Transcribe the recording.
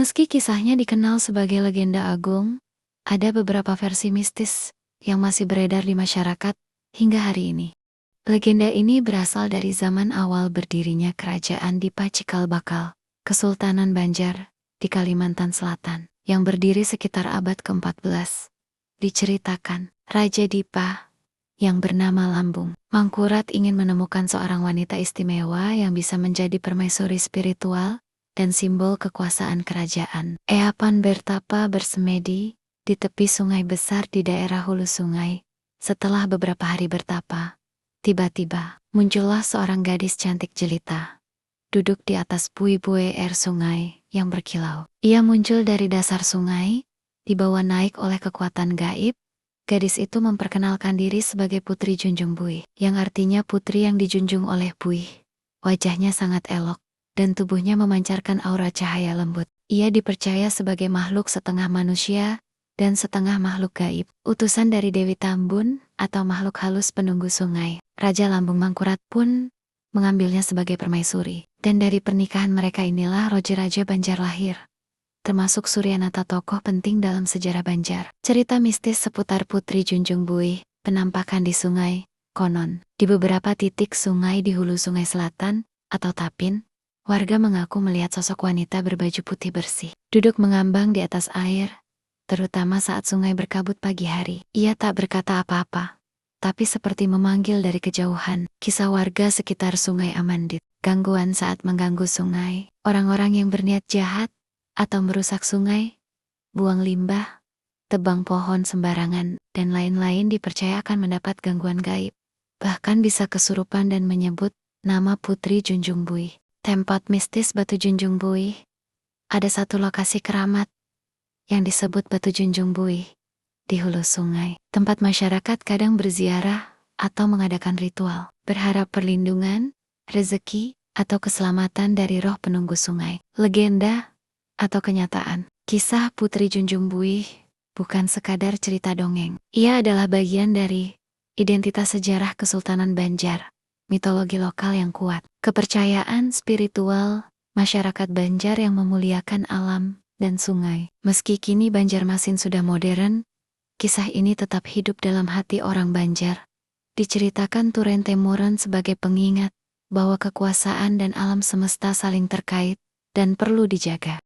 Meski kisahnya dikenal sebagai legenda agung, ada beberapa versi mistis yang masih beredar di masyarakat hingga hari ini. Legenda ini berasal dari zaman awal berdirinya kerajaan Dipa Cikal Bakal, Kesultanan Banjar, di Kalimantan Selatan, yang berdiri sekitar abad ke-14. Diceritakan, Raja Dipa, yang bernama Lambung Mangkurat ingin menemukan seorang wanita istimewa yang bisa menjadi permaisuri spiritual dan simbol kekuasaan kerajaan. Eapan bertapa bersemedi di tepi sungai besar di daerah hulu sungai. Setelah beberapa hari bertapa, tiba-tiba muncullah seorang gadis cantik jelita, duduk di atas buih-buih air sungai yang berkilau. Ia muncul dari dasar sungai, dibawa naik oleh kekuatan gaib. Gadis itu memperkenalkan diri sebagai Putri Junjung Buih, yang artinya putri yang dijunjung oleh Buih. Wajahnya sangat elok, dan tubuhnya memancarkan aura cahaya lembut. Ia dipercaya sebagai makhluk setengah manusia dan setengah makhluk gaib, utusan dari Dewi Tambun atau makhluk halus penunggu sungai. Raja Lambung Mangkurat pun mengambilnya sebagai permaisuri, dan dari pernikahan mereka inilah Raja Banjar lahir, termasuk Suryanata, tokoh penting dalam sejarah Banjar. Cerita mistis seputar Putri Junjung Buih, penampakan di sungai. Konon, di beberapa titik sungai di hulu sungai selatan, atau Tapin, warga mengaku melihat sosok wanita berbaju putih bersih, duduk mengambang di atas air, terutama saat sungai berkabut pagi hari. Ia tak berkata apa-apa, tapi seperti memanggil dari kejauhan. Kisah warga sekitar Sungai Amandit, gangguan saat mengganggu sungai, orang-orang yang berniat jahat, atau merusak sungai, buang limbah, tebang pohon sembarangan, dan lain-lain dipercaya akan mendapat gangguan gaib. Bahkan bisa kesurupan dan menyebut nama Putri Junjung Buih. Tempat mistis Batu Junjung Buih. Ada satu lokasi keramat yang disebut Batu Junjung Buih di hulu sungai. Tempat masyarakat kadang berziarah atau mengadakan ritual, berharap perlindungan, rezeki, atau keselamatan dari roh penunggu sungai. Legenda atau kenyataan, kisah Putri Junjung Buih bukan sekadar cerita dongeng. Ia adalah bagian dari identitas sejarah Kesultanan Banjar, mitologi lokal yang kuat, kepercayaan spiritual masyarakat Banjar yang memuliakan alam dan sungai. Meski kini Banjarmasin sudah modern, kisah ini tetap hidup dalam hati orang Banjar. Diceritakan Turen Temuren sebagai pengingat bahwa kekuasaan dan alam semesta saling terkait dan perlu dijaga.